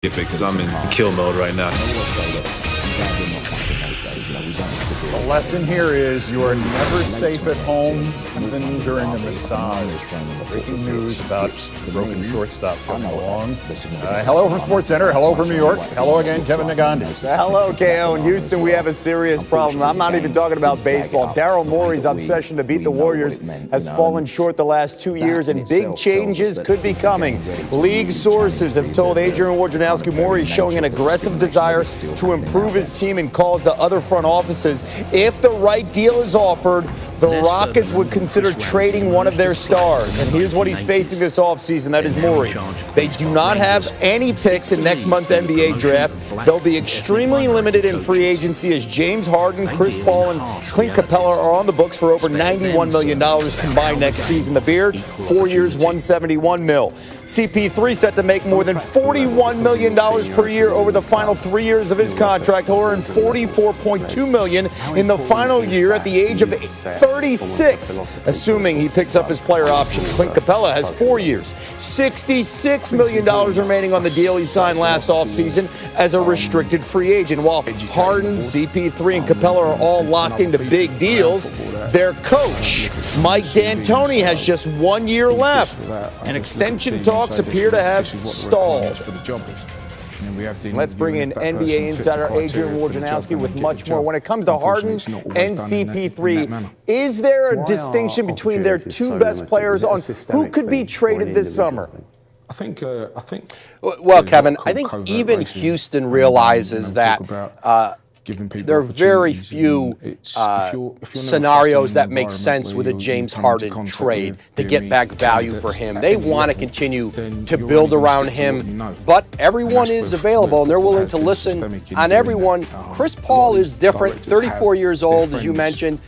Because I'm in kill mode right now. The lesson here is you are never safe at home, even during a massage. Breaking news about the broken shortstop coming along. Hello from SportsCenter. Hello from New York. Hello again, Kevin Negandhi. Hello, KO. In Houston, we have a serious problem. I'm not even talking about baseball. Daryl Morey's obsession to beat the Warriors has fallen short the last 2 years, and big changes could be coming. League sources have told Adrian Wojnarowski Morey is showing an aggressive desire to improve his team and calls to other front offices. If the right deal is offered, the Rockets would consider trading one of their stars. And here's what he's facing this offseason. That is Morey. They do not have any picks in next month's NBA draft. They'll be extremely limited in free agency as James Harden, Chris Paul, and Clint Capella are on the books for over $91 million combined next season. The Beard, 4 years, $171 million. CP3 set to make more than $41 million per year over the final 3 years of his contract. He'll earn $44.2 million in the final year at the age of 36, assuming he picks up his player option. Clint Capella has 4 years, $66 million remaining on the deal he signed last offseason as a restricted free agent. While Harden, CP3, and Capella are all locked into big deals, their coach, Mike D'Antoni, has just 1 year left, and extension talks appear to have stalled. Let's bring in NBA insider Adrian Wojnarowski with much more. When it comes to Harden and CP3, is there a distinction between their two best players on who could be traded this summer? I think. Well, Kevin, I think even Houston realizes that there are very few scenarios that make sense with a James Harden trade to get back value for him. They want to continue to build around him, but everyone is available, and they're willing to listen on everyone. Chris Paul is different, 34 years old, as you mentioned.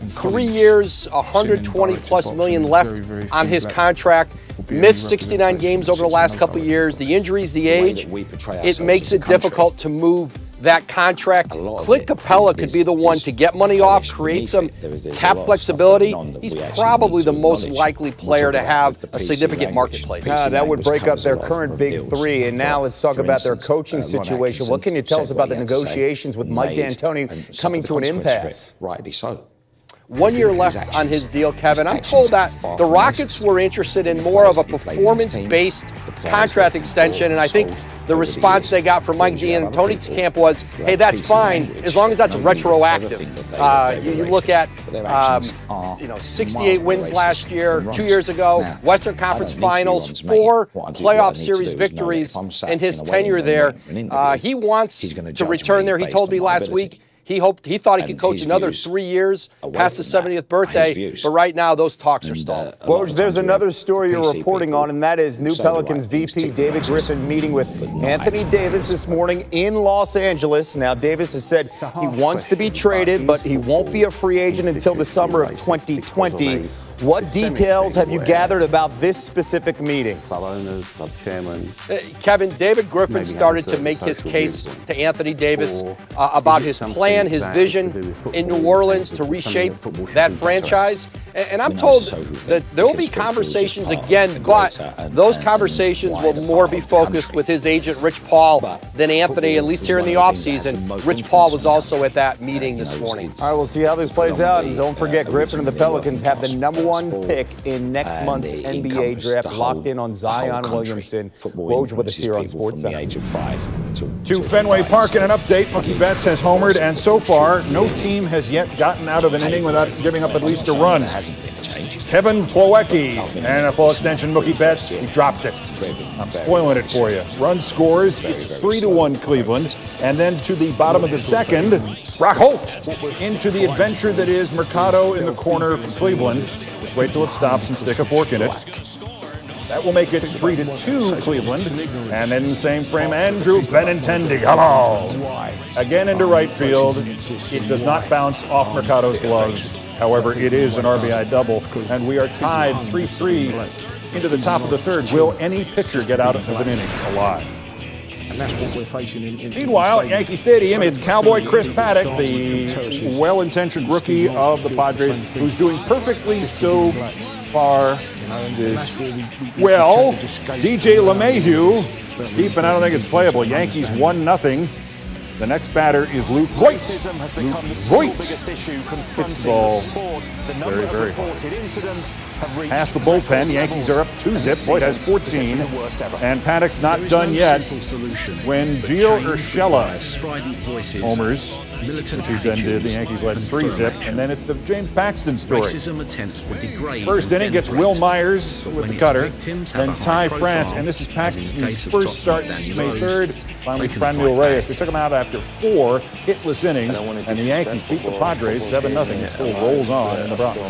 3 years, $120+ million left on his contract. Missed 69 games over the last couple of years. The injuries, the age, it makes it difficult to move that contract. Clint Capella could be the one to get money off, create some cap flexibility. He's probably the most likely player to have a significant marketplace. That would break up their current big three. And now let's talk about their coaching situation. What can you tell us about the negotiations with Mike D'Antoni coming to an impasse? Rightly so. 1 year left on his deal, Kevin. I'm told that the Rockets were interested in more of a performance-based contract extension, and I think the response they got from Mike D'Antoni's camp was, hey, that's fine, as long as that's retroactive. You look at 68 wins last year, 2 years ago, Western Conference Finals, 4 playoff series victories in his tenure there. He wants to return there. He told me last week he thought he could coach another 3 years past his 70th birthday, but right now those talks are stalled. Woj, there's another story you're reporting on, and that is new Pelicans VP David Griffin meeting with Anthony Davis this morning in Los Angeles. Now, Davis has said he wants to be traded, but he won't be a free agent until the summer of 2020. What details have you gathered about this specific meeting? Kevin, David Griffin started to make his case to Anthony Davis about his plan, his vision in New Orleans to reshape that franchise. And I'm told that there will be conversations again, but those conversations will more be focused with his agent, Rich Paul, than Anthony, at least here in the offseason. Rich Paul was also at that meeting this morning. All right, we'll see how this plays out. And don't forget, Griffin and the Pelicans have the #1 pick in next month's NBA draft, locked in on Zion Williamson. Woj with us here on SportsCenter. To Fenway Park in an update, Mookie Betts has homered, and so far, no team has yet gotten out of an inning without giving up at least a run. Kevin Plawecki and a full extension Mookie Betts, he dropped it. I'm spoiling it for you. Run scores, it's 3-1 Cleveland. And then to the bottom of the second, Brock Holt into the adventure that is Mercado in the corner for Cleveland. Just wait till it stops and stick a fork in it. That will make it 3-2 Cleveland. And then in the same frame, Andrew Benintendi. Hello. Again into right field. It does not bounce off Mercado's gloves. However, it is an RBI double. And we are tied 3-3 into the top of the third. Will any pitcher get out of an inning alive? And that's what we're facing in Meanwhile, at Yankee Stadium, it's Cowboy Chris Paddock, the well-intentioned rookie of the Padres, who's doing perfectly so far. Well, DJ LeMahieu, Steve, and I don't think it's playable. Yankees 1-0. The next batter is Luke Voigt. Luke Voigt hits the ball very, very hard. Past the bullpen, Yankees are up 2-0. Voigt has 14, and Paddock's not done yet when Gio Urshela homers, which he then did. The Yankees led 3-0, and then it's the James Paxton story. First inning gets Will Myers with the cutter, then Ty France, and this is Paxton's first start since May 3rd. Finally, Franmil Reyes. They took him out after 4 hitless innings, and the Yankees beat the Padres 7-0. It still rolls on in the Bronx.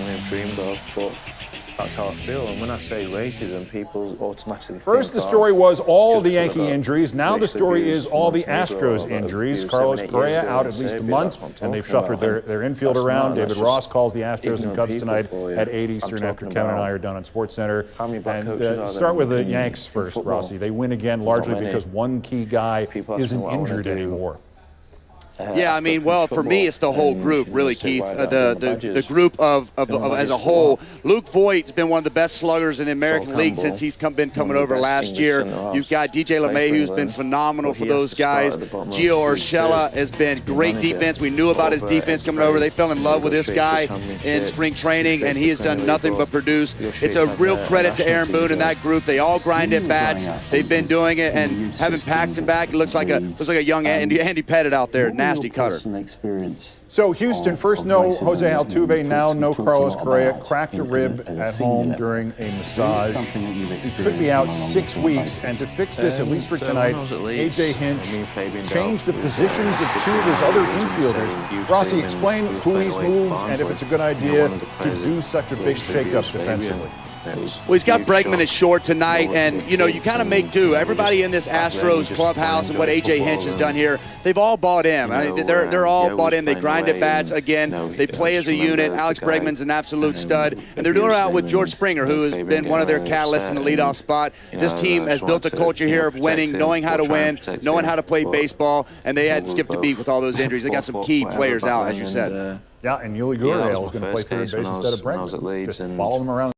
That's how I feel. And when I say racism, people automatically First, the story was all the Yankee injuries. Now the story is all the Astros injuries. Carlos Correa out at least a month, and they've shuffled their infield around. David Ross calls the Astros and Cubs tonight at 8 Eastern after Kevin and I are done on SportsCenter. And start with the Yanks first, Rossi. They win again largely because one key guy isn't injured anymore. Yeah, I mean, well, for me, it's the whole group, really, Keith. The group of as a whole. Luke Voigt's been one of the best sluggers in the American League since he's been coming over last year. You've got DJ LeMahieu, who's been phenomenal for those guys. Gio Urshela has been great defense. We knew about his defense coming over. They fell in love with this guy in spring training, and he has done nothing but produce. It's a real credit to Aaron Boone and that group. They all grind at bats. They've been doing it, and having Paxton back, it looks like a young Andy Pettit out there. Nasty cutter. So Houston, first no Jose Altuve, now no Carlos Correa. Cracked a rib at home during a massage. He could be out 6 weeks, and to fix this, at least for tonight, A.J. Hinch changed the positions of 2 of his other infielders. Rossi, explain who he's moved and if it's a good idea to do such a big shakeup defensively. Well, he's got Bregman at short tonight, and, you know, you kind of make do. Everybody in this Astros clubhouse and what A.J. Hinch has done here, they've all bought in. I mean, they're all bought in. They grind at bats. Again, they play as a unit. Alex Bregman's an absolute stud. And they're doing it out with George Springer, who has been one of their catalysts in the leadoff spot. This team has built a culture here of winning, knowing how to win, knowing how to play baseball, and they had skipped a beat with all those injuries. They got some key players out, as you said. Yeah, and Yuli Gurriel is going to play third base instead of Bregman. Just follow them around.